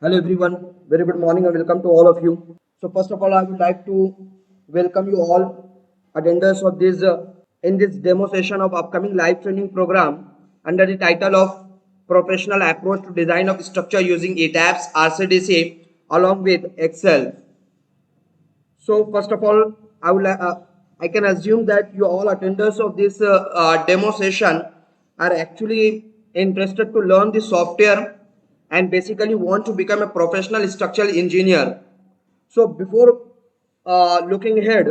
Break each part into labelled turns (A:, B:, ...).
A: Hello everyone, very good morning and welcome to all of you. So first of all, I would like to welcome you all attenders of this in this demo session of upcoming live training program under the title of Professional Approach to Design of Structure using ETABS, RCDC along with Excel. So first of all, I can assume that you all attenders of this demo session are actually interested to learn the software and basically want to become a professional structural engineer. So before looking ahead,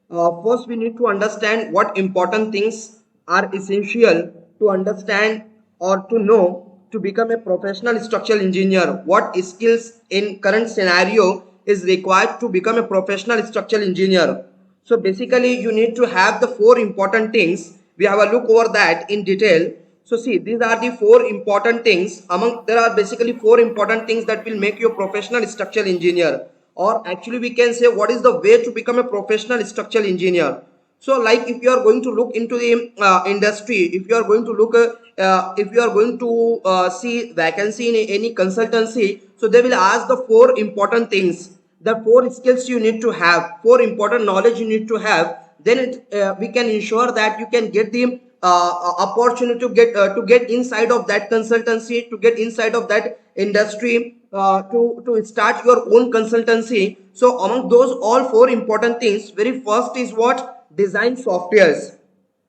A: first we need to understand what important things are essential to understand or to know to become a professional structural engineer. What skills in current scenario is required to become a professional structural engineer. So basically you need to have the four important things. We have a look over that in detail. So see, these are the four important things. There are basically four important things that will make you a professional structural engineer, or actually we can say what is the way to become a professional structural engineer. So like if you are going to look into the industry, if you are going to look if you are going to see vacancy in any consultancy, so they will ask the four important things, the four skills you need to have, four important knowledge you need to have. Then we can ensure that you can get the opportunity to get inside of that consultancy, to get inside of that industry, to start your own consultancy. So among those all four important things, very first is what? Design softwares.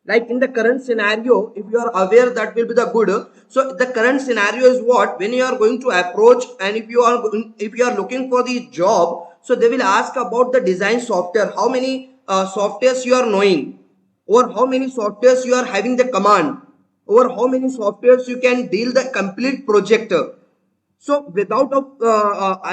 A: Like in the current scenario, if you are aware, that will be the good. So the current scenario is what? When you are going to approach, and if you are looking for the job, so they will ask about the design software, how many softwares you are knowing, or how many softwares you are having the command, or how many softwares you can deal the complete project. So without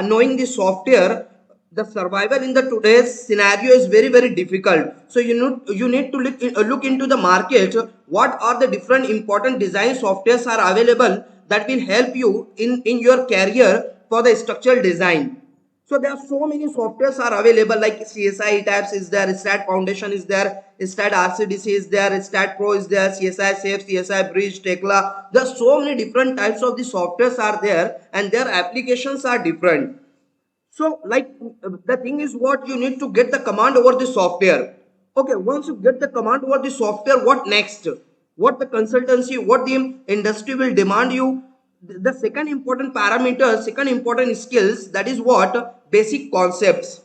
A: knowing the software, the survival in the today's scenario is very difficult. So you need to look into the market. What are the different important design softwares are available that will help you in your career for the structural design. So there are so many softwares are available, like CSI ETABS is there, Stat Foundation is there, Stat RCDC is there, Stat Pro is there, CSI Safe, CSI Bridge, Tekla. There are so many different types of the softwares are there, and their applications are different. So like the thing is what? You need to get the command over the software. Okay, once you get the command over the software, what next? What the consultancy, what the industry will demand you? The second important parameter, second important skills, that is what? Basic concepts.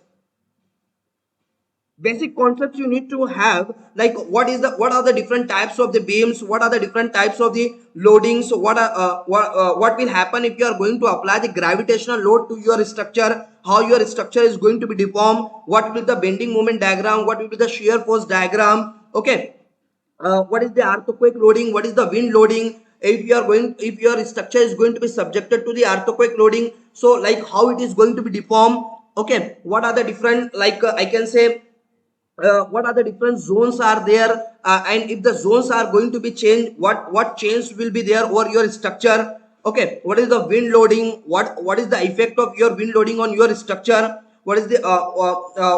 A: Basic concepts you need to have, like what are the different types of the beams, what are the different types of the loadings, what will happen if you are going to apply the gravitational load to your structure, how your structure is going to be deformed, what will be the bending moment diagram, what will be the shear force diagram. Okay, what is the earthquake loading, what is the wind loading, if your structure is going to be subjected to the earthquake loading, so like how it is going to be deformed. Okay, what are the different, like I can say, what are the different zones are there, and if the zones are going to be changed, what change will be there over your structure. Okay, what is the wind loading, what is the effect of your wind loading on your structure, what is the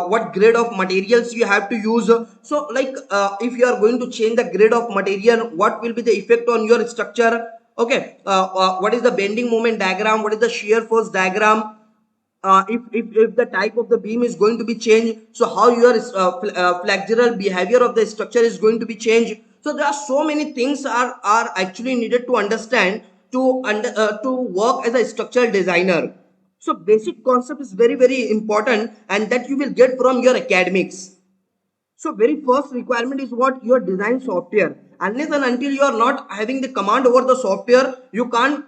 A: what grade of materials you have to use. So like if you are going to change the grade of material, what will be the effect on your structure. Okay, what is the bending moment diagram, what is the shear force diagram, if the type of the beam is going to be changed, so how your flexural behavior of the structure is going to be changed. So there are so many things are actually needed to understand to work as a structural designer. So basic concept is very important, and that you will get from your academics. So very first requirement is what? Your design software. Unless and until you are not having the command over the software, you can't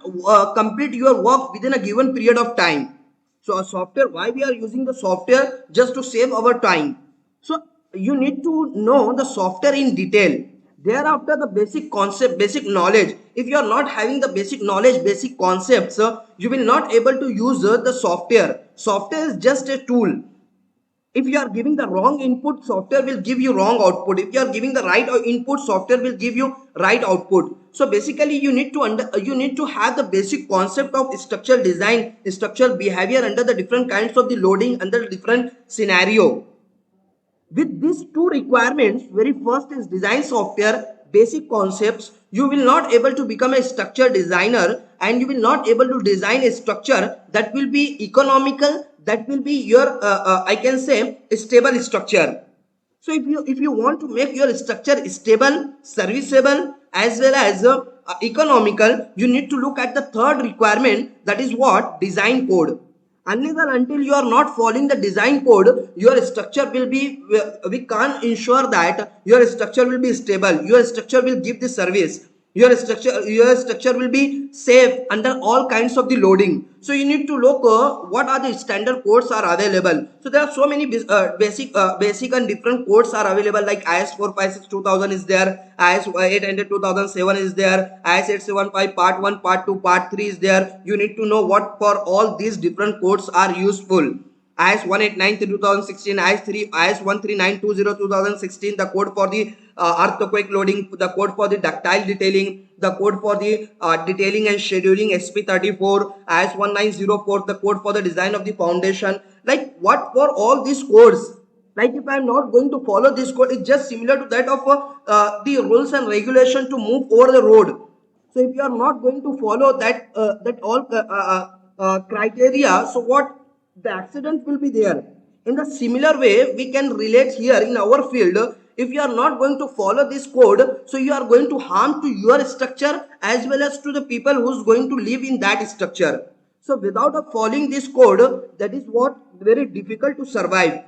A: complete your work within a given period of time. So a software, why we are using the software? Just to save our time. So you need to know the software in detail. Thereafter, the basic concept, basic knowledge. If you are not having the basic knowledge, basic concepts, you will not able to use the software. Software is just a tool. If you are giving the wrong input, software will give you wrong output. If you are giving the right input, software will give you right output. So basically you need to have the basic concept of structural design, structural behavior under the different kinds of the loading, under the different scenario. With these two requirements, very first is design software, basic concepts, you will not able to become a structural designer and you will not able to design a structure that will be economical, that will be your I can say a stable structure. So if you want to make your structure stable, serviceable, as well as economical, you need to look at the third requirement, that is what? Design code. Unless and until you are not following the design code, your structure will be, we can't ensure that your structure will be stable, your structure will give the service, your structure will be safe under all kinds of the loading. So you need to look what are the standard codes are available. So there are so many basic and different codes are available, like IS 456 2000 is there, IS 800 2007 is there, IS 875 part 1, part 2, part 3 is there. You need to know what for all these different codes are useful. IS 189 2016, IS 13920 2016, the code for the earthquake loading, the code for the ductile detailing, the code for the detailing and scheduling SP34, IS 1904, the code for the design of the foundation. Like what for all these codes? Like if I am not going to follow this code, it's just similar to that of the rules and regulation to move over the road. So if you are not going to follow that all criteria, so what? The accident will be there. In the similar way, we can relate here in our field. If you are not going to follow this code, so you are going to harm to your structure as well as to the people who's going to live in that structure. So without following this code, that is what very difficult to survive.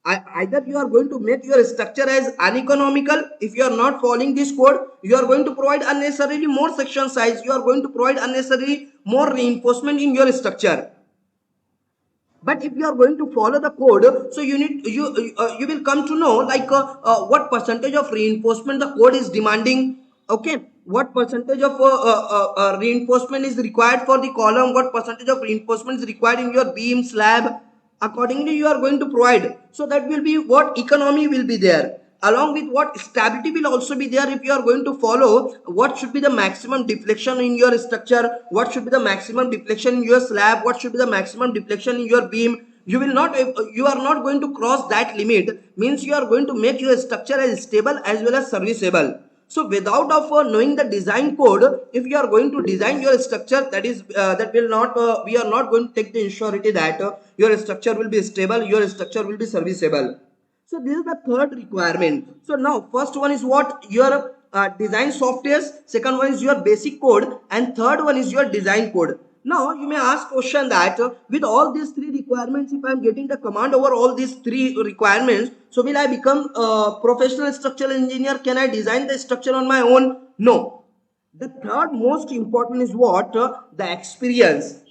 A: Either you are going to make your structure as uneconomical. If you are not following this code, you are going to provide unnecessarily more section size, you are going to provide unnecessarily more reinforcement in your structure. But if you are going to follow the code, so you will come to know like what percentage of reinforcement the code is demanding. Okay, what percentage of reinforcement is required for the column, what percentage of reinforcement is required in your beam slab. Accordingly you are going to provide. So that will be what economy will be there, along with what stability will also be there. If you are going to follow what should be the maximum deflection in your structure, what should be the maximum deflection in your slab, what should be the maximum deflection in your beam, you are not going to cross that limit. Means you are going to make your structure as stable as well as serviceable. So without knowing the design code, if you are going to design your structure, that is that will not we are not going to take the surety that your structure will be stable, your structure will be serviceable. So this is the third requirement. So now first one is what? Your design softwares, second one is your basic code, and third one is your design code. Now you may ask question that with all these three requirements, if I am getting the command over all these three requirements, so will I become a professional structural engineer? Can I design the structure on my own? No. The third most important is what? The experience.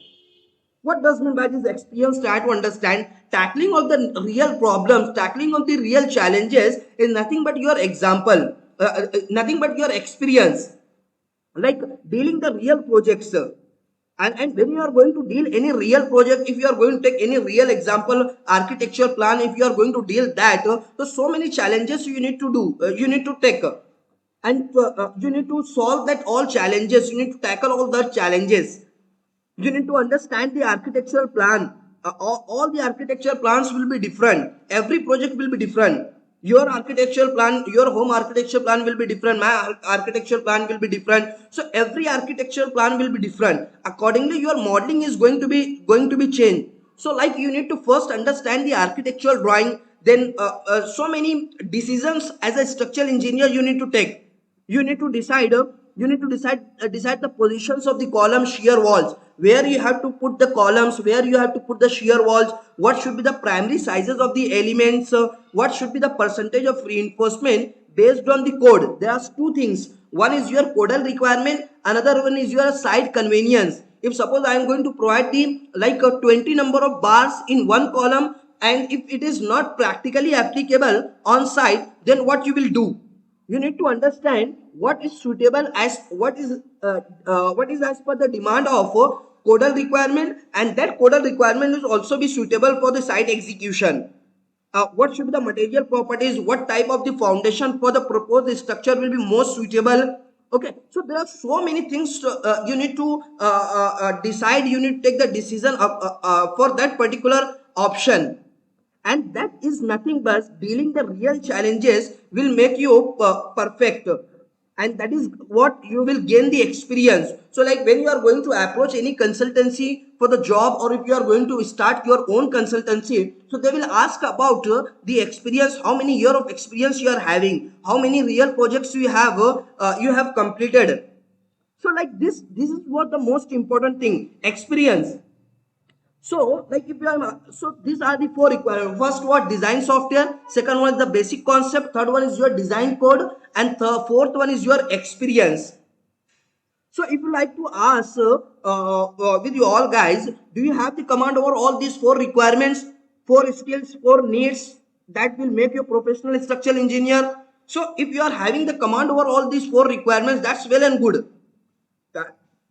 A: What does mean by this experience? Try to understand. Tackling of the real problems, tackling of the real challenges is nothing but your example, nothing but your experience. Like dealing the real projects. And when you are going to deal any real project, if you are going to take any real example, architecture plan, if you are going to deal that, so many challenges you need to do, you need to take. And you need to solve that all challenges, you need to tackle all the challenges. You need to understand the architectural plan. All the architecture plans will be different. Every project will be different. Your architectural plan, your home architecture plan will be different. My architecture plan will be different. So every architectural plan will be different. Accordingly, your modeling is going to be changed. So like you need to first understand the architectural drawing. Then so many decisions as a structural engineer you need to take. You need to decide decide the positions of the column shear walls, where you have to put the columns, where you have to put the shear walls, what should be the primary sizes of the elements, what should be the percentage of reinforcement based on the code. There are two things. One is your codal requirement, another one is your site convenience. If suppose I am going to provide the like a 20 number of bars in one column, and if it is not practically applicable on site, then what you will do? You need to understand what is suitable as what is as per the demand of codal requirement, and that codal requirement is also be suitable for the site execution. What should be the material properties, what type of the foundation for the proposed structure will be most suitable. Okay, so there are so many things you need to decide, you need to take the decision for that particular option. And that is nothing but dealing the real challenges will make you perfect. and that is what you will gain the experience. So like when you are going to approach any consultancy for the job, or if you are going to start your own consultancy, so they will ask about the experience, how many year of experience you are having, how many real projects you have completed. So like this is what the most important thing, experience. So like if you are, so these are the four requirements. First, what? Design software. Second one is the basic concept. Third one is your design code, and fourth one is your experience. So if you like to ask with you all guys, do you have the command over all these four requirements, four skills, four needs that will make you a professional structural engineer? So if you are having the command over all these four requirements, that's well and good.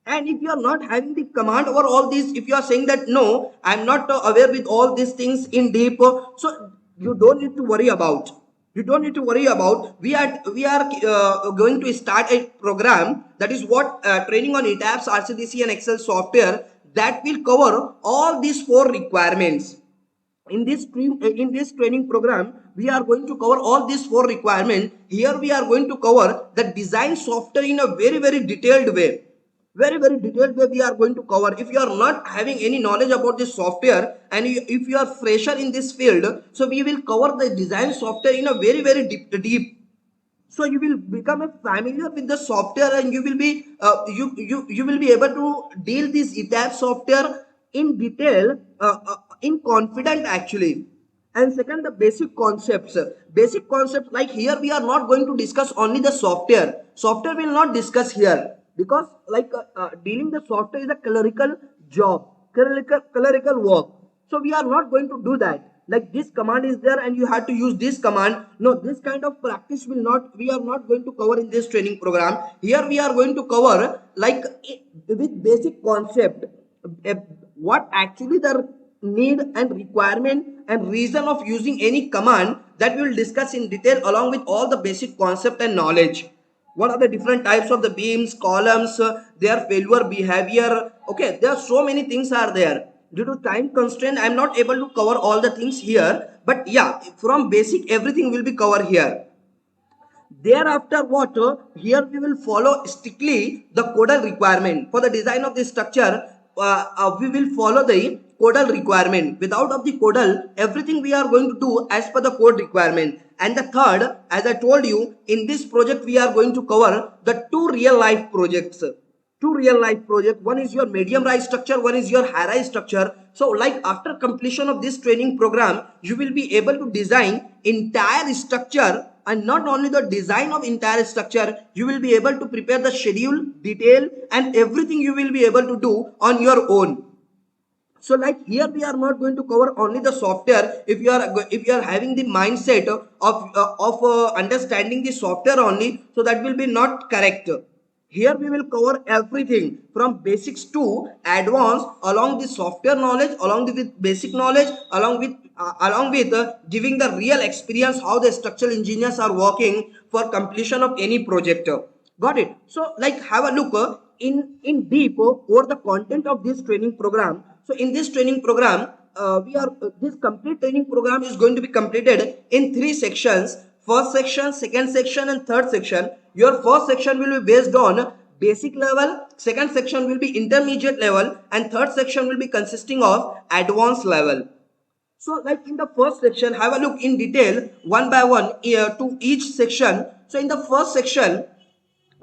A: And if you are not having the command over all these, if you are saying that no, I'm not aware with all these things in deep, so you don't need to worry about. You don't need to worry about. We are going to start a program, that is what, training on ETABS, RCDC and Excel software, that will cover all these four requirements. In this training program, we are going to cover all these four requirements. Here we are going to cover the design software in a very detailed way. Very detailed way we are going to cover. If you are not having any knowledge about this software, and if you are fresher in this field, so we will cover the design software in a very deep. So you will become a familiar with the software, and you will be you will be able to deal this ETABS software in detail, in confident actually. And second, the basic concepts. Basic concepts, like here we are not going to discuss only the software. Software will not discuss here, because like dealing the software is a clerical job, clerical work. So we are not going to do that. Like this command is there and you have to use this command. No, this kind of practice we are not going to cover in this training program. Here we are going to cover like with basic concept, what actually the need and requirement and reason of using any command, that we will discuss in detail along with all the basic concept and knowledge. What are the different types of the beams, columns, their failure behavior? Okay, there are so many things are there. Due to time constraint, I am not able to cover all the things here. But yeah, from basic, everything will be covered here. Thereafter, what? Here we will follow strictly the codal requirement. For the design of this structure, we will follow the codal requirement. Without of the codal, everything we are going to do as per the code requirement. And the third, as I told you, in this project we are going to cover the two real life projects. Two real life projects. One is your medium rise structure, one is your high rise structure. So like after completion of this training program, you will be able to design entire structure. And not only the design of entire structure, you will be able to prepare the schedule, detail, and everything you will be able to do on your own. So like here we are not going to cover only the software. If you are having the mindset of understanding the software only, so that will be not correct. Here we will cover everything from basics to advanced, along the software knowledge, along with basic knowledge, along with giving the real experience how the structural engineers are working for completion of any project. Got it? So like have a look in deep over the content of this training program. So in this training program, this complete training program is going to be completed in 3 sections. First section, second section, and third section. Your first section will be based on basic level, second section will be intermediate level, and third section will be consisting of advanced level. So like in the first section, have a look in detail one by one to each section. So in the first section,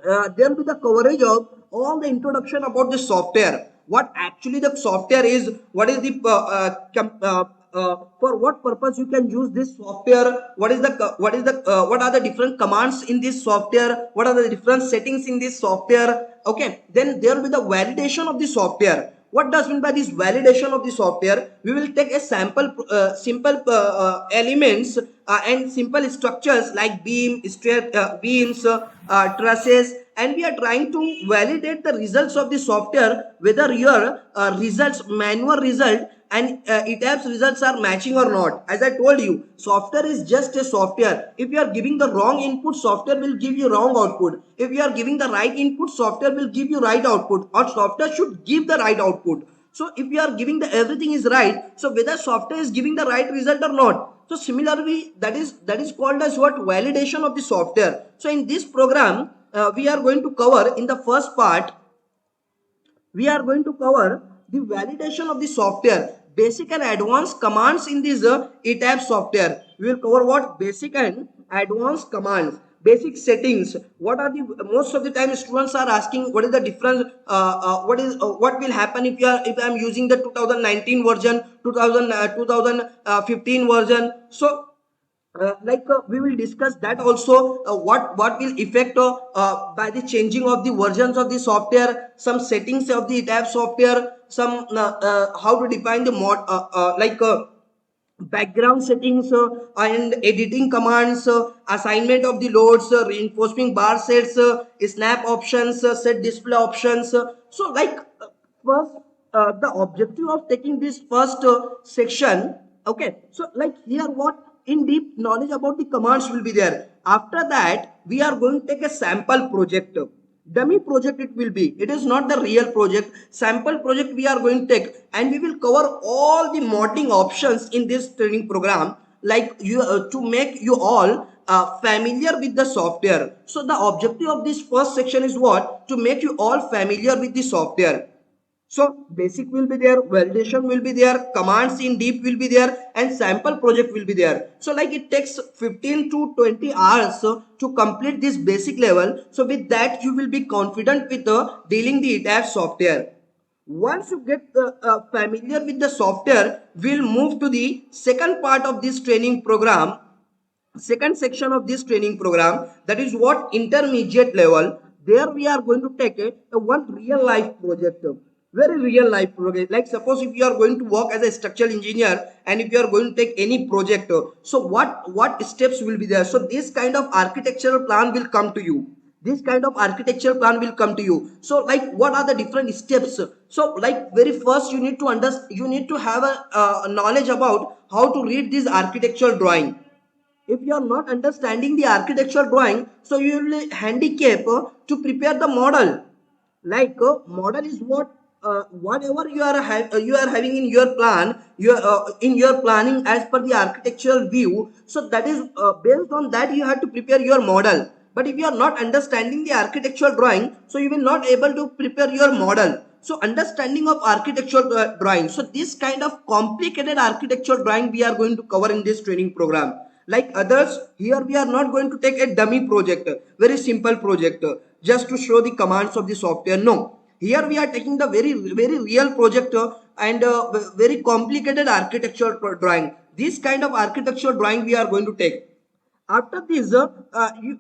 A: there will be the coverage of all the introduction about the software. What actually the software is, what is the for what purpose you can use this software, what are the different commands in this software, what are the different settings in this software. Okay, then there will be the validation of the software. What does mean by this validation of the software? We will take a simple elements and simple structures like beams, trusses, and we are trying to validate the results of the software, whether your manual result and ETABS results are matching or not. As I told you, software is just a software. If you are giving the wrong input, software will give you wrong output. If you are giving the right input, software will give you right output, or software should give the right output. So if you are giving the everything is right, so whether software is giving the right result or not. So similarly, that is called as what? Validation of the software. So in this program, we are going to cover in the first part. We are going to cover the validation of the software, basic and advanced commands in this ETABS software. We will cover what? Basic and advanced commands, basic settings. What are the, most of the time students are asking what is the difference, what will happen if I am using the 2019 version, 2015 version. So we will discuss that also, what will affect by the changing of the versions of the software, some settings of the ETABS software, some how to define the background settings and editing commands, assignment of the loads, reinforcing bar sets, snap options, set display options. First, the objective of taking this first section, okay, so here what in deep knowledge about the commands will be there. After that we are going to take a sample project, dummy project it will be, it is not the real project, sample project we are going to take, and we will cover all the modeling options in this training program, to make you all familiar with the software. So the objective of this first section is what? To make you all familiar with the software. So basic will be there, validation will be there, commands in deep will be there, and sample project will be there. So it takes 15 to 20 hours to complete this basic level. So with that you will be confident with dealing the ETABS software. Once you get familiar with the software, we'll move to the second part of this training program, second section of this training program, that is what? Intermediate level. There we are going to take a one real life project, very real life project. Like suppose if you are going to work as a structural engineer and if you are going to take any project, so what steps will be there? So this kind of architectural plan will come to you. This kind of architectural plan will come to you. So what are the different steps? So very first you need to understand, you need to have a knowledge about how to read this architectural drawing. If you are not understanding the architectural drawing, so you will handicap to prepare the model. Model is what, whatever you are having in your plan, in your planning as per the architectural view. So that is based on that you have to prepare your model. But if you are not understanding the architectural drawing, so you will not able to prepare your model. So understanding of architectural drawing. So this kind of complicated architectural drawing we are going to cover in this training program. Like others, here we are not going to take a dummy project, very simple project, just to show the commands of the software. No, here we are taking the very real project and very complicated architectural drawing. This kind of architectural drawing we are going to take. After this,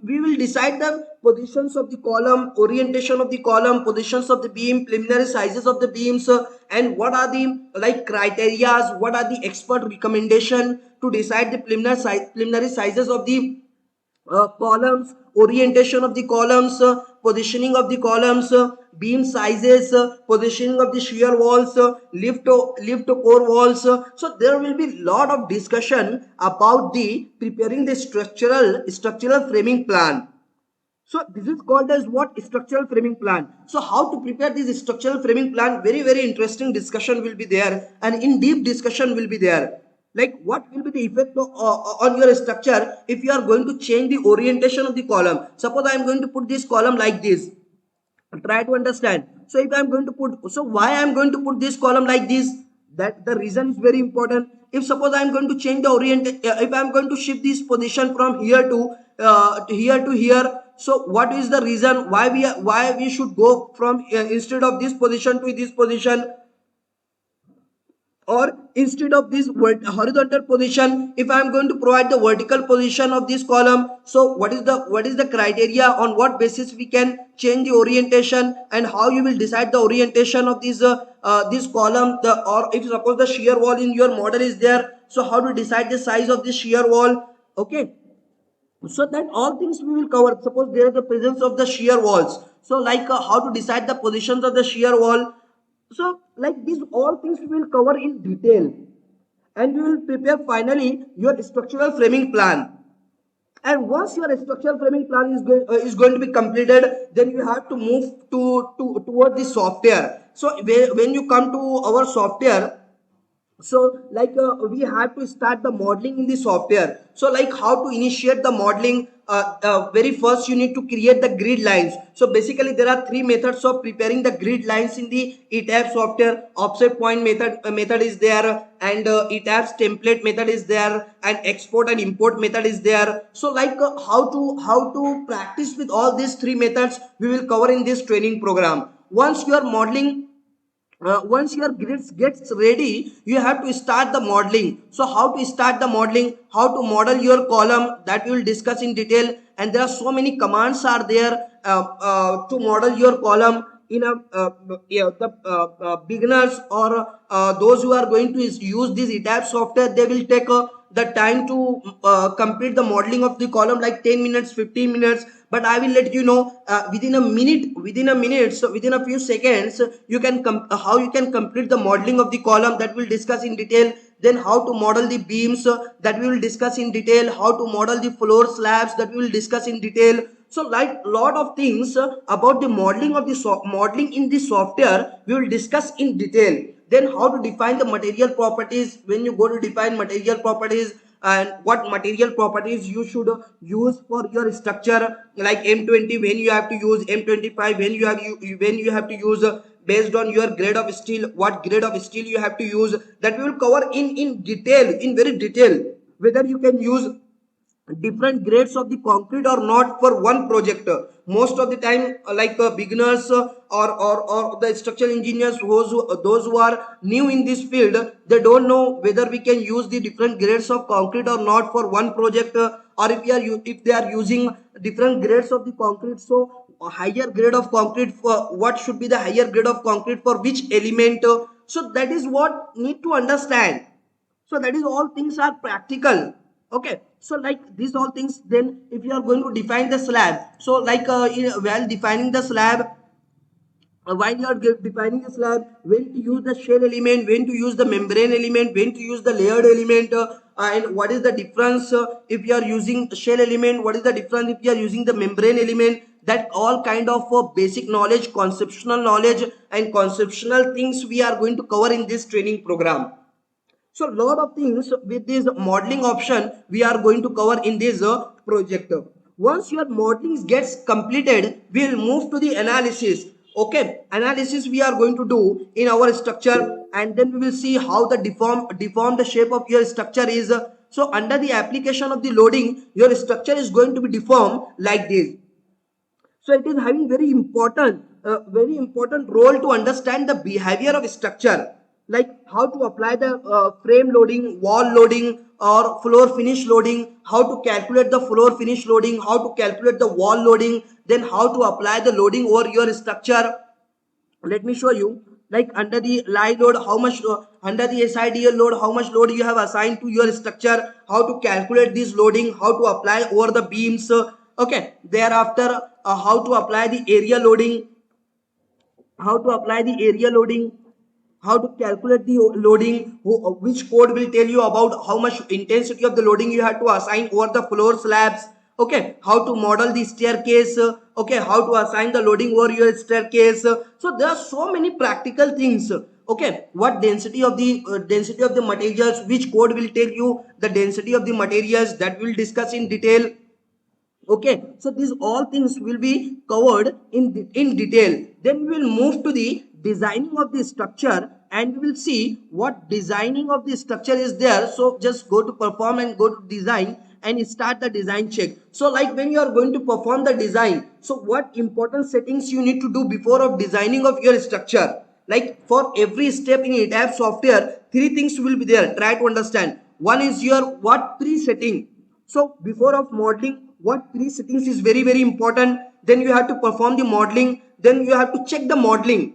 A: we will decide the positions of the column, orientation of the column, positions of the beam, preliminary sizes of the beams, and what are the criteria, what are the expert recommendation to decide the preliminary sizes of the columns, orientation of the columns, positioning of the columns, beam sizes, positioning of the shear walls, lift core walls. So there will be lot of discussion about the preparing the structural framing plan. So this is called as what? Structural framing plan. So how to prepare this structural framing plan? Very interesting discussion will be there, and in deep discussion will be there. Like what will be the effect on your structure if you are going to change the orientation of the column. Suppose I am going to put this column like this. Try to understand. So if I am going to put, so why I am going to put this column like this? That the reason is very important. If suppose I am going to change the orientation, if I am going to shift this position from here to here, so what is the reason why we should go from instead of this position to this position, or instead of this horizontal position, if I am going to provide the vertical position of this column? So what is the criteria, on what basis we can change the orientation, and how you will decide the orientation of this column, or if suppose the shear wall in your model is there, so how to decide the size of this shear wall? Okay, so that all things we will cover. Suppose there is the presence of the shear walls, so how to decide the positions of the shear wall. So these all things we will cover in detail, and we will prepare finally your structural framing plan. And once your structural framing plan is going to be completed, then you have to move toward the software. So when you come to our software, So like we have to start the modeling in the software. So like how to initiate the modeling, very first you need to create the grid lines. So basically there are three methods of preparing the grid lines in the ETABS software. Offset point method is there, and ETABS template method is there, and export and import method is there. So like how to practice with all these three methods we will cover in this training program. Once you are modeling, once your grids gets ready, you have to start the modeling. So how to start the modeling, how to model your column, that we will discuss in detail. And there are so many commands are there to model your column in a yeah, the beginners or those who are going to use this ETABS software, they will take the time to complete the modeling of the column like 10 minutes, 15 minutes. But I will let you know within a minute, so within a few seconds you can how you can complete the modeling of the column, that we'll discuss in detail. Then how to model the beams, that we will discuss in detail. How to model the floor slabs, that we will discuss in detail. So like lot of things about the modeling of the modeling in the software we will discuss in detail. Then how to define the material properties, when you go to define material properties, and what material properties you should use for your structure, like M20 when you have to use, M25 when you have to use, based on your grade of steel, what grade of steel you have to use, that we will cover in detail, in very detail, whether you can use different grades of the concrete or not for one project. Most of the time like beginners or the structural engineers, those who are new in this field, they don't know whether we can use the different grades of concrete or not for one project, or if they are using different grades of the concrete. So a higher grade of concrete, for what should be the higher grade of concrete for which element, so that is what need to understand. So that is all things are practical. Okay, so like these all things. Then if you are going to define the slab, so like while defining the slab, while you are defining the slab, when to use the shell element, when to use the membrane element, when to use the layered element, and what is the difference if you are using shell element, what is the difference if you are using the membrane element. That all kind of basic knowledge, conceptual knowledge and conceptual things we are going to cover in this training program. So lot of things with this modeling option we are going to cover in this project. Once your modeling gets completed, we will move to the analysis. Okay, analysis we are going to do in our structure, and then we will see how the deformed shape of your structure is. So under the application of the loading, your structure is going to be deformed like this. So it is having very important role to understand the behavior of structure, like how to apply the frame loading, wall loading, or floor finish loading, how to calculate the floor finish loading, how to calculate the wall loading, then how to apply the loading over your structure. Let me show you, like under the lie load, how much under the SIDL load, how much load you have assigned to your structure, how to calculate this loading, how to apply over the beams. Okay, thereafter how to apply the area loading, how to apply the area loading, how to calculate the loading, which code will tell you about how much intensity of the loading you have to assign over the floor slabs. Okay, how to model the staircase. Okay, how to assign the loading over your staircase. So there are so many practical things. Okay, what density of the materials, which code will tell you the density of the materials, that we will discuss in detail. Okay, so these all things will be covered in detail. Then we will move to the designing of the structure, and we will see what designing of the structure is there. So just go to perform and go to design and start the design check. So like when you are going to perform the design, so what important settings you need to do before of designing of your structure. Like for every step in ETABS software, three things will be there. Try to understand. One is your what pre-setting. So before of modeling, what pre-settings is very important. Then you have to perform the modeling. Then you have to check the modeling.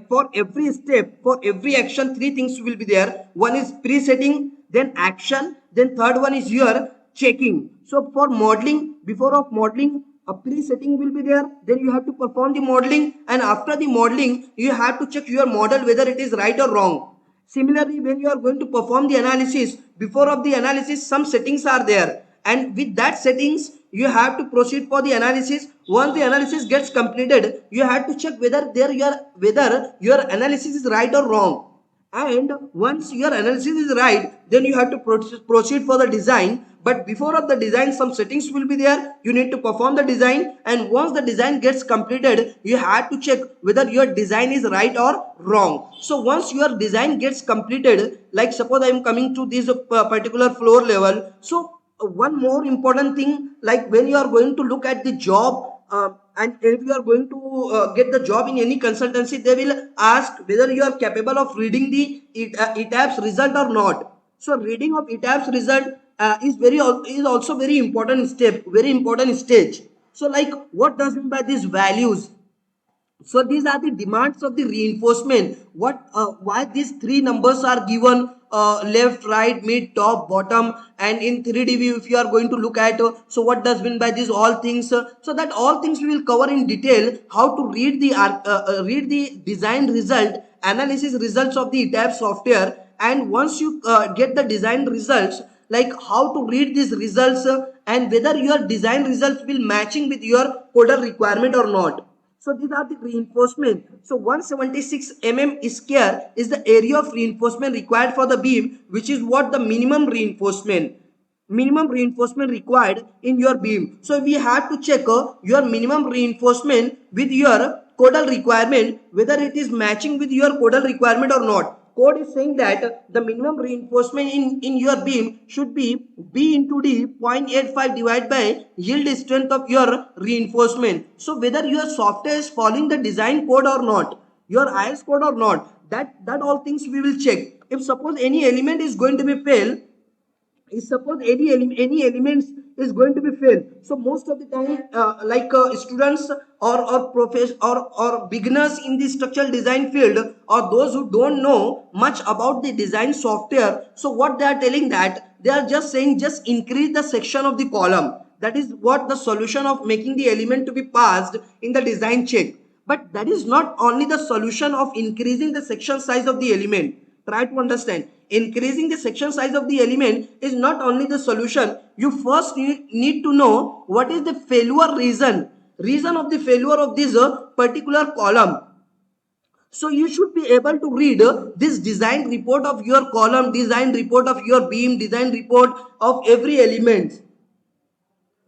A: For every step, for every action, three things will be there. One is pre-setting, then action, then third one is your checking. So for modeling, before of modeling, a pre-setting will be there. Then you have to perform the modeling, and after the modeling, you have to check your model whether it is right or wrong. Similarly, when you are going to perform the analysis, before of the analysis, some settings are there, and with that settings, you have to proceed for the analysis. Once the analysis gets completed, you have to check whether your analysis is right or wrong. and once your analysis is right, then you have to proceed for the design. But before of the design, some settings will be there. You need to perform the design, and once the design gets completed, you have to check whether your design is right or wrong. So once your design gets completed, like suppose I am coming to this particular floor level. So one more important thing, like when you are going to look at the job, and if you are going to get the job in any consultancy, they will ask whether you are capable of reading the ETABS result or not. So reading of ETABS result is also very important step, very important stage. So like what does mean by these values? So these are the demands of the reinforcement. Why these three numbers are given, left, right, mid, top, bottom, and in 3D view if you are going to look at, so what does mean by these all things? So that all things we will cover in detail, how to read the design result, analysis results of the ETABS software, and once you get the design results, like how to read these results, and whether your design results will matching with your coder requirement or not. So these are the reinforcement. So 176 square is the area of reinforcement required for the beam, which is what the minimum reinforcement required in your beam. So we have to check your minimum reinforcement with your codal requirement, whether it is matching with your codal requirement or not. Code is saying that the minimum reinforcement in your beam should be B into D 0.85 divided by yield strength of your reinforcement. So whether your software is following the design code or not, your IS code or not, that all things we will check. If suppose any element is going to be fail, is suppose any elements is going to be failed, so most of the time students or profess or beginners in the structural design field, or those who don't know much about the design software, so what they are telling, that they are just saying just increase the section of the column. That is what the solution of making the element to be passed in the design check. But that is not only the solution of increasing the section size of the element. Try to understand, increasing the section size of the element is not only the solution. You first need to know what is the failure reason of the failure of this particular column. So you should be able to read this design report of your column, design report of your beam, design report of every element.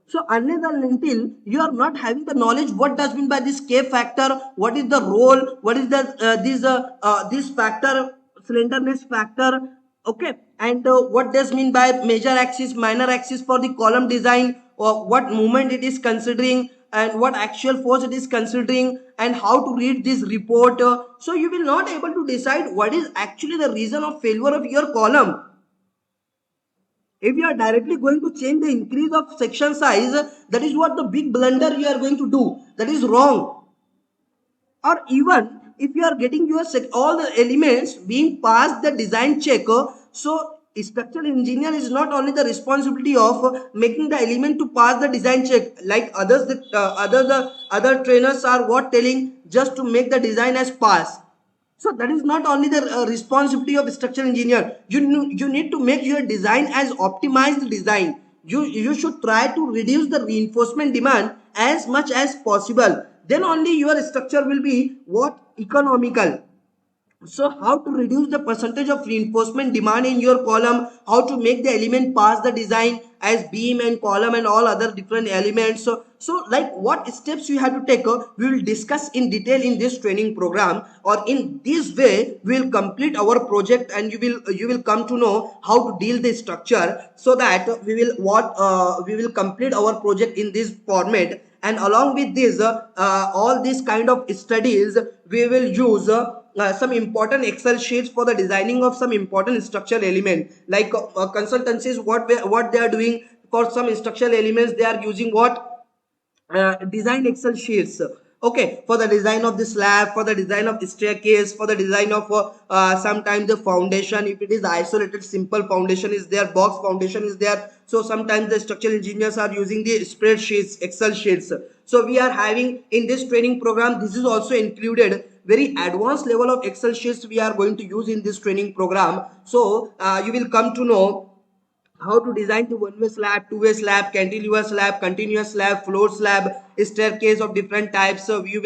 A: So unless and until you are not having the knowledge, what does mean by this K factor, what is the role, what is the this factor, slenderness factor, okay, and what does mean by major axis, minor axis for the column design, or what moment it is considering, and what actual force it is considering, and how to read this report. So you will not able to decide what is actually the reason of failure of your column. If you are directly going to change the increase of section size, that is what the big blunder you are going to do. That is wrong. Or even if you are getting your all the elements being passed the design check, so structural engineer is not only the responsibility of making the element to pass the design check, like others, other trainers are what telling just to make the design as pass. So that is not only the responsibility of structural engineer. You need to make your design as optimized design. You should try to reduce the reinforcement demand as much as possible. Then only your structure will be what economical. So how to reduce the percentage of reinforcement demand in your column, how to make the element pass the design as beam and column and all other different elements. So like what steps you have to take, we will discuss in detail in this training program, or in this way we will complete our project, and you will come to know how to deal the structure, so that we will complete our project in this format. And along with this all these kind of studies, we will use some important Excel sheets for the designing of some important structural element. Like consultancies, what they are doing for some structural elements, they are using what design Excel sheets. Okay, for the design of the slab, for the design of the staircase, for the design of sometimes the foundation. If it is isolated, simple foundation is there, box foundation is there. So sometimes the structural engineers are using the spreadsheets, Excel sheets. So we are having in this training program, this is also included, very advanced level of Excel sheets we are going to use in this training program. So you will come to know how to design the one-way slab, two-way slab, cantilever slab, continuous slab, floor slab, staircase of different types. So you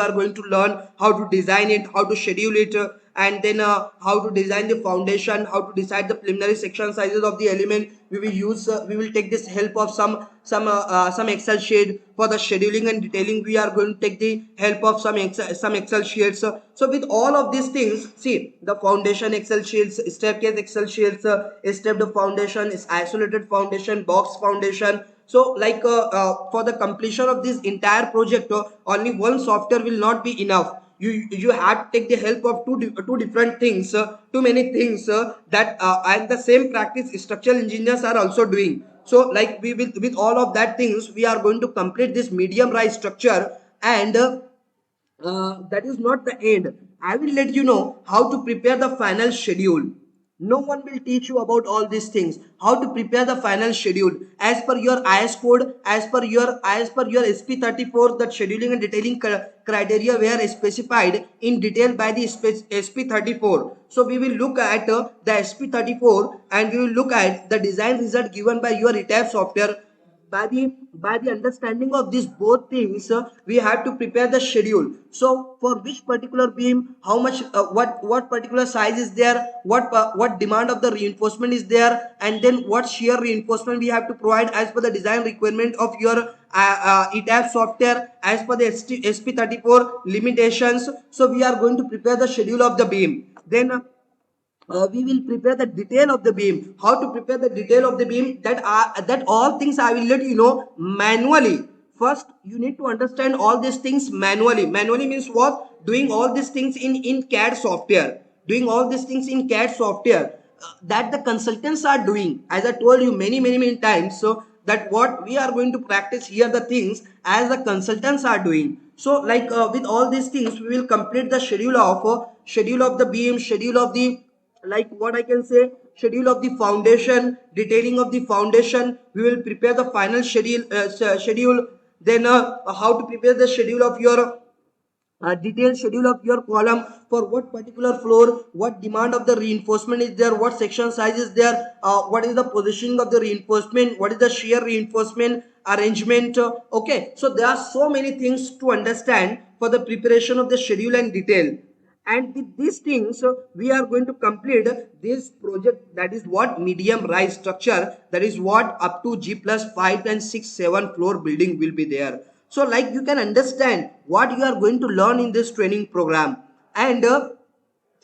A: are going to learn how to design it, how to schedule it, and then how to design the foundation, how to decide the preliminary section sizes of the element. We will use we will take this help of some Excel sheet. For the scheduling and detailing, we are going to take the help of some Excel sheets. So with all of these things, see, the foundation Excel sheets, staircase Excel sheets, stepped foundation, is isolated foundation, box foundation. So like for the completion of this entire project, only one software will not be enough. You have to take the help of two different things, too many things that and the same practice structural engineers are also doing. So like we will, with all of that things, we are going to complete this medium rise structure, and that is not the end. I will let you know how to prepare the final schedule. No one will teach you about all these things. How to prepare the final schedule as per your IS code, as per your SP34. That scheduling and detailing criteria were specified in detail by the SP34. So we will look at the SP34, and we will look at the design result given by your ETABS software. By the understanding of these both things, we have to prepare the schedule. So for which particular beam, how much, what particular size is there, what demand of the reinforcement is there, and then what shear reinforcement we have to provide as per the design requirement of your ETABS software, as per the SP34 limitations. So we are going to prepare the schedule of the beam. Then we will prepare the detail of the beam. How to prepare the detail of the beam, that all things I will let you know manually. First you need to understand all these things manually. Manually means what? Doing all these things in CAD software, doing all these things in CAD software that the consultants are doing, as I told you many times. So that what we are going to practice here, the things as the consultants are doing. So like with all these things, we will complete the schedule of the beam, schedule of the, like what I can say, schedule of the foundation, detailing of the foundation. We will prepare the final schedule. Then how to prepare the schedule of your detailed schedule of your column, for what particular floor, what demand of the reinforcement is there, what section size is there, what is the positioning of the reinforcement, what is the shear reinforcement arrangement. Okay, so there are so many things to understand for the preparation of the schedule and detail. And with these things, we are going to complete this project, that is what medium rise structure, that is what up to G+5 and 6 7 floor building will be there. So like you can understand what you are going to learn in this training program. And after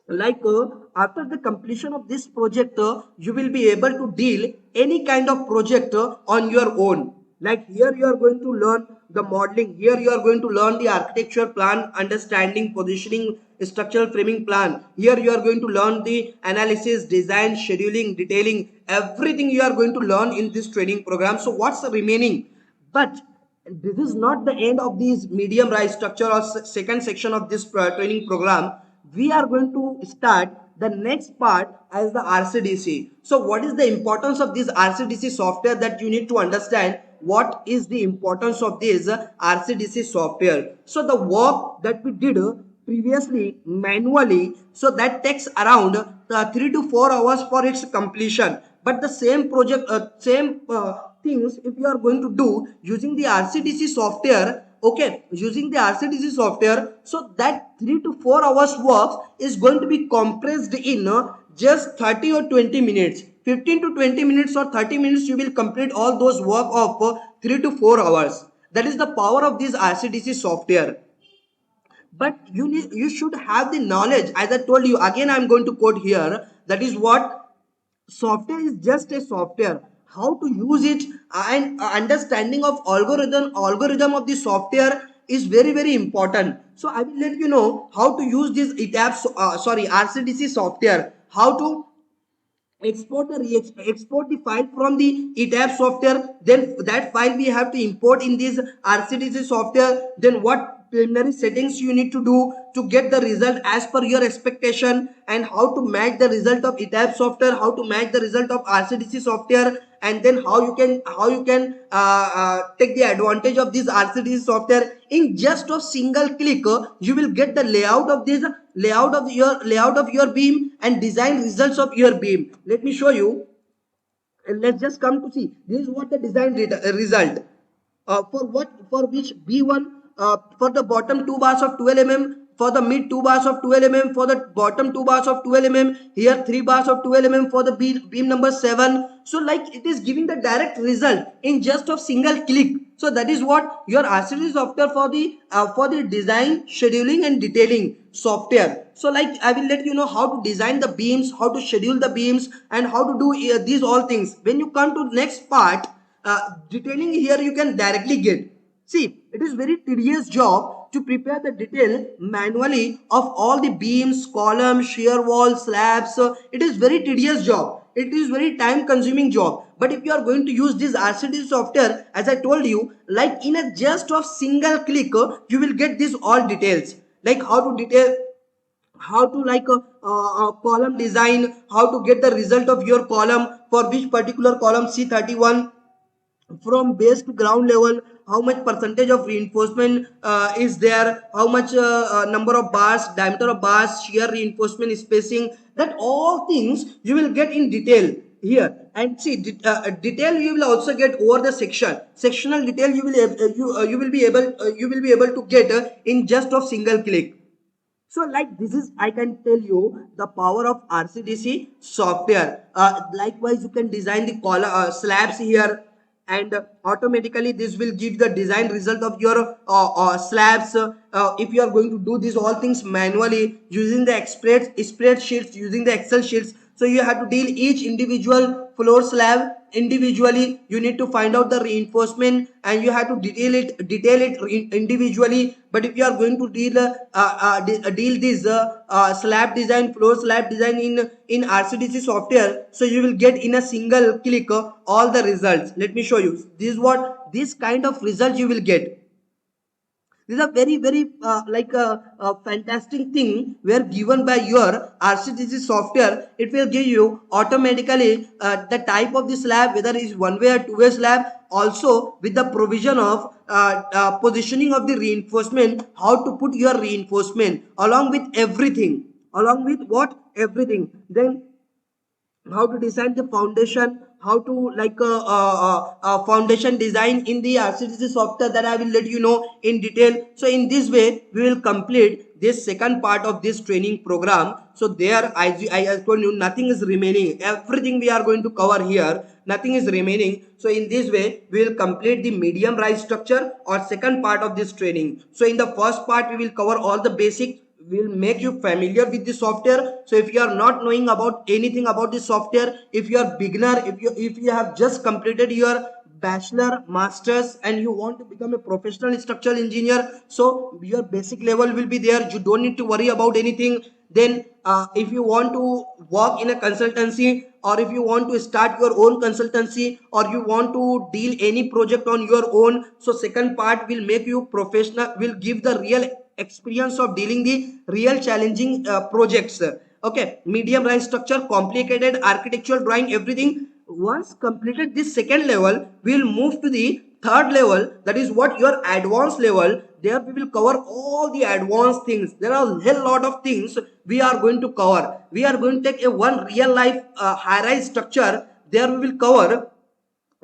A: the completion of this project, you will be able to deal any kind of project on your own. Like here you are going to learn the modeling, here you are going to learn the architecture plan, understanding, positioning, structural framing plan. Here you are going to learn the analysis, design, scheduling, detailing. Everything you are going to learn in this training program. So what's the remaining? But this is not the end of this medium rise structure or second section of this training program. We are going to start the next part as the RCDC. So what is the importance of this RCDC software, that you need to understand what is the importance of this RCDC software. So the work that we did previously manually, so that takes around 3 to 4 hours for its completion. But the same project, things, if you are going to do using the RCDC software, okay, using the RCDC software, so that 3 to 4 hours work is going to be compressed in just 30 or 20 minutes. 15 to 20 minutes or 30 minutes, you will complete all those work of 3 to 4 hours. That is the power of this RCDC software. But you should have the knowledge, as I told you. Again, I am going to quote here, that is what software is just a software. How to use it and understanding of algorithm of the software is very important. So I will let you know how to use this ETABS RCDC software, how to export the file from the ETABS software. Then that file we have to import in this RCDC software. Then what preliminary settings you need to do to get the result as per your expectation, and how to match the result of ETABS software, how to match the result of RCDC software, and then how you can take the advantage of this RCDC software. In just a single click, you will get the layout of your beam and design results of your beam. Let me show you, and let's just come to see. This is what the design result for which B1, for the bottom two bars of 12 mm for the mid 2 bars of 12 mm, for the bottom 2 bars of 12 mm, here 3 bars of 12 mm for the beam number 7. So like it is giving the direct result in just of single click. So that is what your RCDC software for the design, scheduling and detailing software. So like I will let you know how to design the beams, how to schedule the beams, and how to do these all things. When you come to next part, detailing, here you can directly get. See, it is very tedious job to prepare the detail manually of all the beams, columns, shear walls, slabs. It is very tedious job. It is very time consuming job. But if you are going to use this RCDC software, as I told you, like in a just of single click, you will get these all details. Like how to detail, how to like column design, how to get the result of your column for which particular column C31, from base to ground level, how much percentage of reinforcement is there, how much number of bars, diameter of bars, shear reinforcement spacing, that all things you will get in detail here. And see, detail you will also get over the sectional detail you will you will be able to get in just of single click. So like this is, I can tell you, the power of RCDC software. Likewise, you can design the column slabs here, and automatically this will give the design result of your slabs. If you are going to do these all things manually using the spreadsheets, using the Excel sheets, so you have to deal each individual floor slab individually. You need to find out the reinforcement and you have to detail it individually. But if you are going to deal this slab design, floor slab design in RCDC software, so you will get in a single click all the results. Let me show you. This kind of result you will get. This is a very like a fantastic thing where given by your RCDC software. It will give you automatically the type of the slab, whether it is one way or two way slab, also with the provision of positioning of the reinforcement, how to put your reinforcement along with everything, along with what, everything. Then how to design the foundation, how to like foundation design in the RCDC software, that I will let you know in detail. So in this way we will complete this second part of this training program. So there I told you, nothing is remaining, everything we are going to cover here, nothing is remaining. So in this way we will complete the medium rise structure or second part of this training. So in the first part we will cover all the basic, will make you familiar with the software. So if you are not knowing about anything about the software, if you are beginner, if you have just completed your bachelor, masters, and you want to become a professional structural engineer, so your basic level will be there, you don't need to worry about anything. Then if you want to work in a consultancy, or if you want to start your own consultancy, or you want to deal any project on your own, so second part will make you professional, will give the real experience of dealing the real challenging projects. Okay, medium rise structure, complicated architectural drawing, everything. Once completed this second level, we will move to the third level, that is what, your advanced level. There we will cover all the advanced things. There are a hell lot of things we are going to cover. We are going to take a one real life high rise structure. There we will cover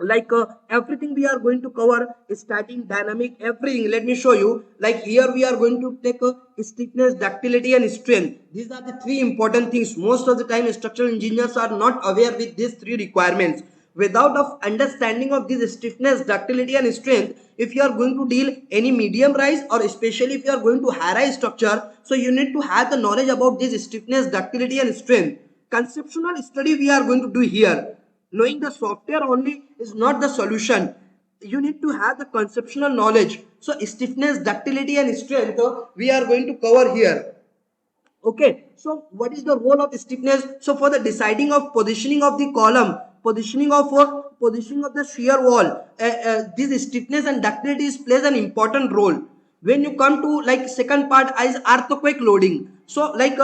A: like everything we are going to cover, starting dynamic, everything. Let me show you. Like here we are going to take stiffness, ductility and strength. These are the three important things. Most of the time structural engineers are not aware with these three requirements. Without of understanding of this stiffness, ductility and strength, if you are going to deal any medium rise, or especially if you are going to high rise structure, so you need to have the knowledge about this stiffness, ductility and strength. Conceptual study we are going to do here. Knowing the software only is not the solution. You need to have the conceptual knowledge. So stiffness, ductility and strength we are going to cover here. Okay, so what is the role of stiffness? So for the deciding of positioning of the column, positioning of the shear wall, this stiffness and ductility plays an important role. When you come to like second part is earthquake loading. So like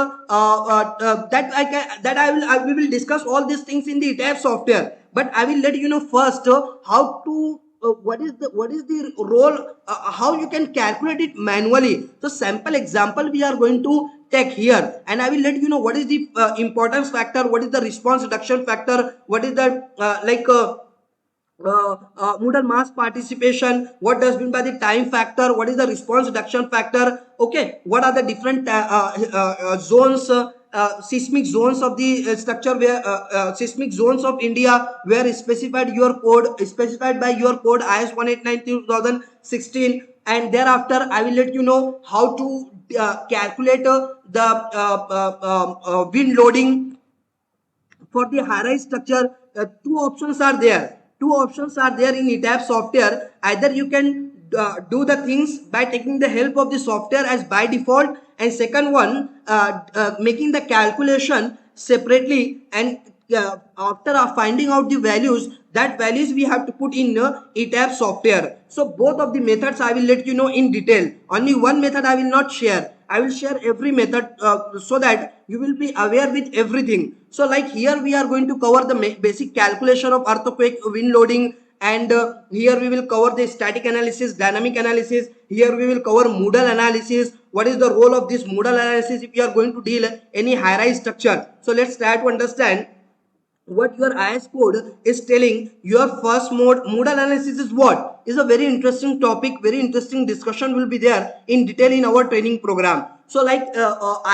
A: we will discuss all these things in the ETABS software. But I will let you know first how to what is the role, how you can calculate it manually. So sample example we are going to take here, and I will let you know what is the importance factor, what is the response reduction factor, what is the Moodle mass participation, what does mean by the time factor, what is the response reduction factor, okay, what are the different zones, seismic zones of the structure, where seismic zones of India where specified by your code IS 189/2016. And thereafter I will let you know how to calculate the wind loading for the high-rise structure. Two options are there. Two options are there in ETABS software. Either you can do the things by taking the help of the software as by default, and second one, making the calculation separately, and after finding out the values, that values we have to put in ETABS software. So both of the methods I will let you know in detail. Only one method I will not share. I will share every method so that you will be aware with everything. So like here we are going to cover the basic calculation of earthquake wind loading, and here we will cover the static analysis, dynamic analysis. Here we will cover Moodle analysis. What is the role of this Moodle analysis if you are going to deal any high-rise structure? So let's try to understand what your IS code is telling. Your first mode Moodle analysis is what? Is a very interesting topic, very interesting discussion will be there in detail in our training program. So like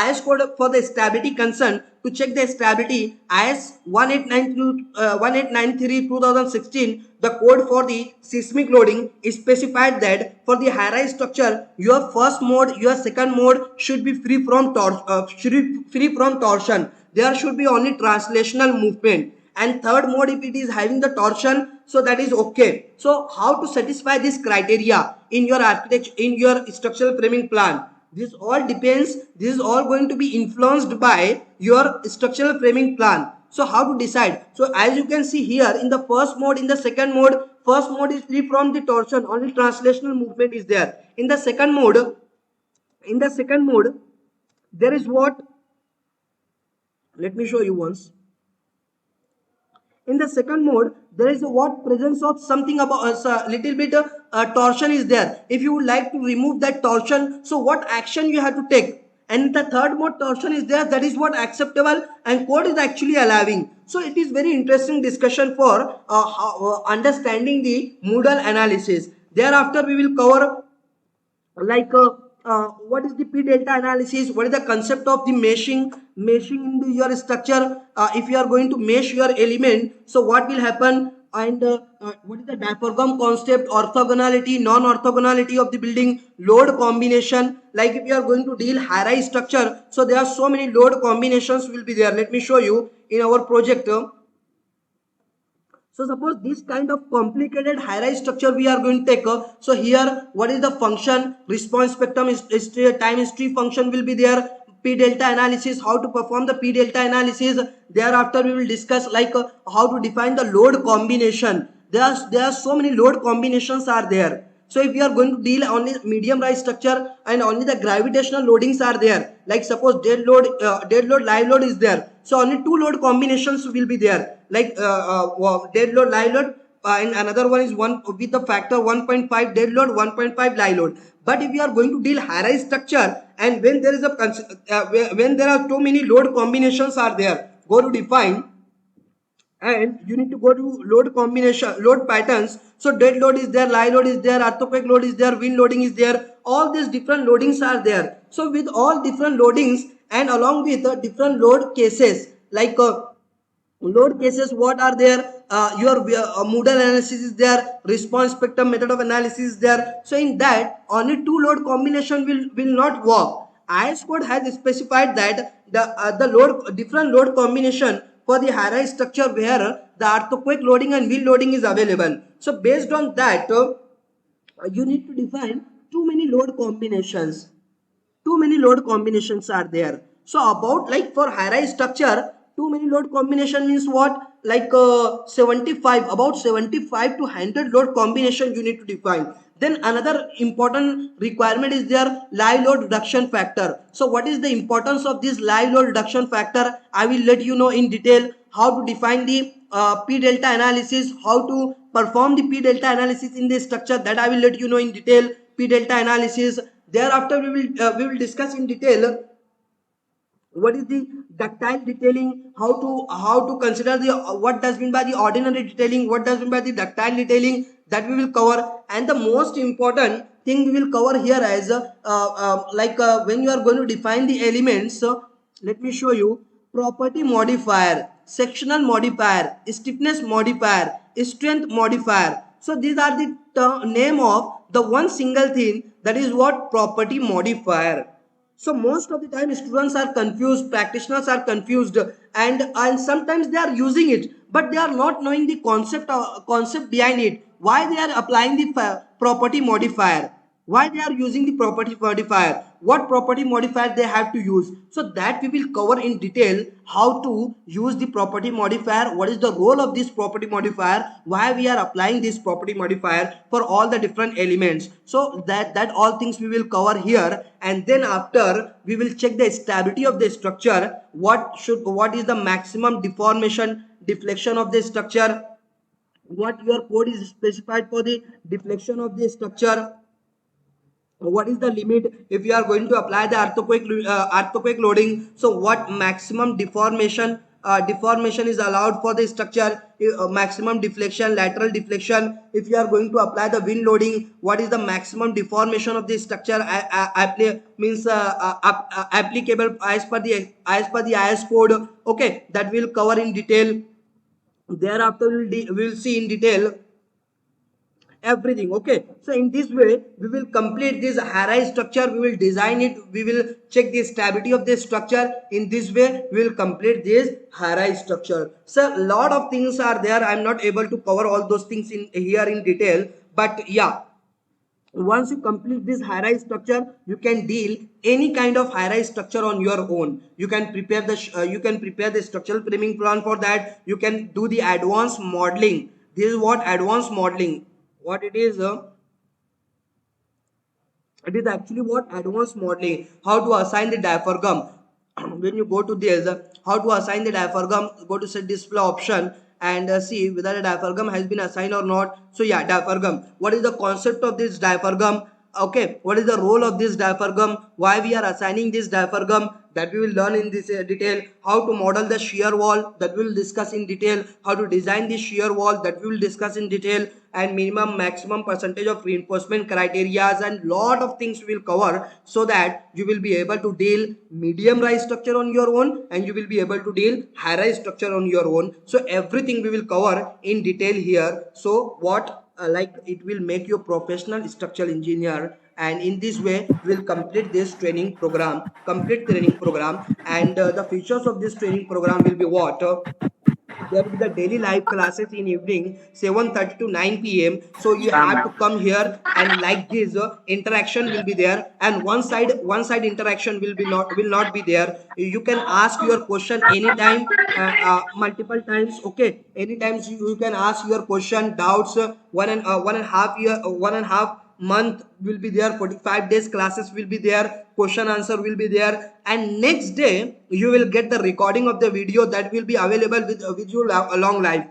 A: IS code for the stability concern, to check the stability, IS 1893/2016, the code for the seismic loading is specified that for the high-rise structure, your first mode, your second mode should be free from torsion. There should be only translational movement, and third mode if it is having the torsion, so that is okay. So how to satisfy this criteria in your architecture, in your structural framing plan? This all depends, this is all going to be influenced by your structural framing plan. So how to decide? So as you can see here, in the first mode, in the second mode, first mode is free from the torsion, only translational movement is there. In the second mode, there is what? Let me show you once. In the second mode, there is a what? Presence of something about little bit torsion is there. If you would like to remove that torsion, so what action you have to take? And the third mode, torsion is there, that is what acceptable and code is actually allowing. So it is very interesting discussion for understanding the Moodle analysis. Thereafter we will cover like what is the p delta analysis, what is the concept of the meshing into your structure. If you are going to mesh your element, so what will happen, and what is the diaphragm concept, orthogonality, non-orthogonality of the building, load combination. Like if you are going to deal high-rise structure, so there are so many load combinations will be there. Let me show you in our project. So suppose this kind of complicated high-rise structure we are going to take up. So here what is the function, response spectrum, time history function will be there, p delta analysis, how to perform the p delta analysis. Thereafter we will discuss like how to define the load combination. There are so many load combinations are there. So if you are going to deal only medium rise structure and only the gravitational loadings are there, like suppose dead load, live load is there, so only two load combinations will be there, like dead load, live load, and another one is one with the factor 1.5 dead load, 1.5 live load. But if you are going to deal high rise structure, and when there is a when there are too many load combinations are there, go to define, and you need to go to load combination, load patterns. So dead load is there, live load is there, earthquake load is there, wind loading is there, all these different loadings are there. So with all different loadings and along with different load cases, like load cases what are there, your Moodle analysis is there, response spectrum method of analysis is there. So in that only two load combination will not work. IS code has specified that the load, different load combination for the high-rise structure where the earthquake loading and wind loading is available. So based on that, you need to define too many load combinations. Too many load combinations are there. So about like for high-rise structure, too many load combination means what? Like 75, about 75 to 100 load combination you need to define. Then another important requirement is their live load reduction factor. So what is the importance of this live load reduction factor? I will let you know in detail how to define the p delta analysis, how to perform the p delta analysis in the structure, that I will let you know in detail. P delta analysis. Thereafter we will discuss in detail what is the ductile detailing, how to consider the what does mean by the ordinary detailing, what does mean by the ductile detailing, that we will cover. And the most important thing we will cover here as when you are going to define the elements, let me show you: property modifier, sectional modifier, stiffness modifier, strength modifier. So these are the name of the one single thing, that is what property modifier. So most of the time students are confused, practitioners are confused, and sometimes they are using it, but they are not knowing the concept behind it. Why they are applying the property modifier? Why they are using the property modifier? What property modifier they have to use? So that we will cover in detail, how to use the property modifier, what is the role of this property modifier, why we are applying this property modifier for all the different elements. So that all things we will cover here, and then after we will check the stability of the structure. What is the maximum deformation, deflection of the structure, what your code is specified for the deflection of the structure, what is the limit if you are going to apply the earthquake loading. So what maximum deformation is allowed for the structure, maximum deflection, lateral deflection. If you are going to apply the wind loading, what is the maximum deformation of the structure applicable as per the IS code. Okay, that will cover in detail. Thereafter we will see in detail everything. Okay, so in this way we will complete this high-rise structure, we will design it, we will check the stability of this structure. In this way we will complete this high-rise structure. So a lot of things are there, I'm not able to cover all those things in here in detail, but yeah, once you complete this high-rise structure, you can deal any kind of high-rise structure on your own. You can prepare the structural framing plan. For that you can do the advanced modeling. This is what advanced modeling, what it is, it is actually what advanced modeling, how to assign the diaphragm. When you go to this, how to assign the diaphragm, go to set display option and see whether the diaphragm has been assigned or not. So yeah, diaphragm, what is the concept of this diaphragm, okay, what is the role of this diaphragm, why we are assigning this diaphragm, that we will learn in this detail. How to model the shear wall, that we will discuss in detail. How to design the shear wall, that we will discuss in detail. And minimum maximum percentage of reinforcement criteria, and lot of things we will cover, so that you will be able to deal medium rise structure on your own, and you will be able to deal high rise structure on your own. So everything we will cover in detail here. So what it will make you a professional structural engineer. And in this way we will complete this training program, and the features of this training program will be what, there will be the daily live classes in evening 7:30 to 9 p.m. So you
B: Yeah,
A: have to
B: ma'am.
A: come here, and like this interaction will be there, and one side interaction will not be there. You can ask your question anytime, multiple times. Okay, anytime you can ask your question, doubts. 1.5 month will be there, 45 days classes will be there, question answer will be there, and next day you will get the recording of the video that will be available with you along live.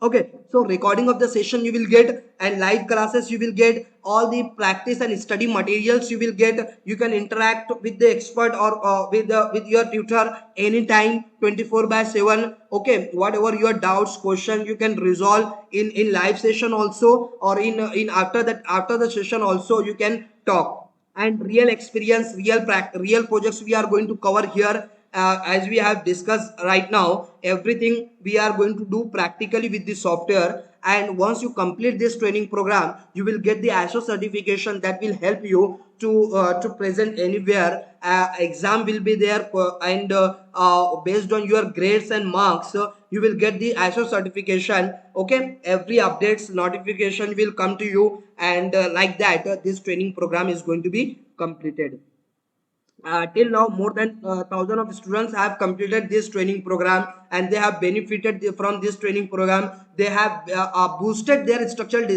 A: Okay, so recording of the session you will get, and live classes you will get, all the practice and study materials you will get. You can interact with the expert or with your tutor anytime, 24/7. Okay, whatever your doubts, question, you can resolve in live session also, or in after the session also you can talk. And real experience, real projects we are going to cover here. As we have discussed right now, everything we are going to do practically with the software. And once you complete this training program, you will get the ISO certification that will help you to present anywhere. Exam will be there, and based on your grades and marks, you will get the ISO certification. Okay, every updates notification will come to you, and like that this training program is going to be completed. Till now more than 1,000 of students have completed this training program, and they have benefited from this training program. They have boosted their structural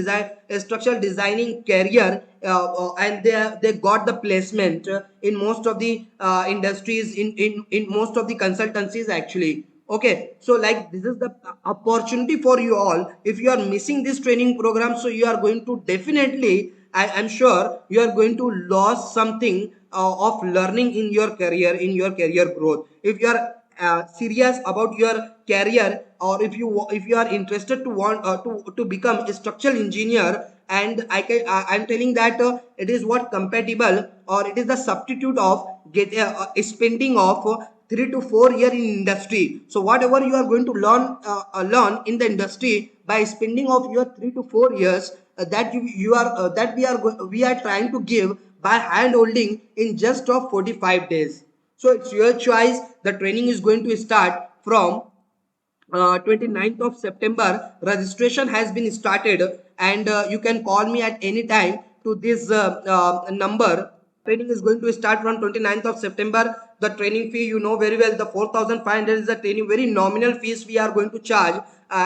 A: designing career, and they got the placement in most of the industries, in most of the consultancies actually. Okay, so like this is the opportunity for you all. If you are missing this training program, so you are going to definitely, I am sure you are going to lose something of learning in your career growth. If you are serious about your career, or if you are interested to want to become a structural engineer, and I'm telling that it is what compatible, or it is the substitute of spending of 3 to 4 years in industry. So whatever you are going to learn in the industry by spending of your 3 to 4 years, we are trying to give by hand holding in just of 45 days. So it's your choice. The training is going to start from 29th of September. Registration has been started, and you can call me at any time to this number. Training is going to start from 29th of September. The training fee, you know very well, the 4,500 is the training, very nominal fees we are going to charge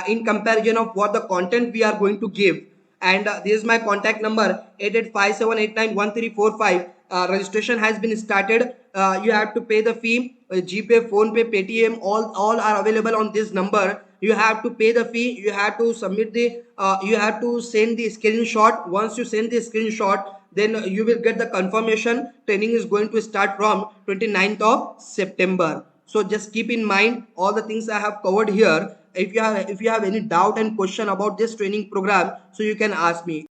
A: in comparison of what the content we are going to give. And this is my contact number, 8857891345. Registration has been started. You have to pay the fee. GPay, PhonePe, Paytm, all are available on this number. You have to pay the fee. You have to submit the you have to send the screenshot. Once you send the screenshot, then you will get the confirmation. Training is going to start from 29th of September. So just keep in mind all the things I have covered here. If you have any doubt and question about this training program, so you can ask me.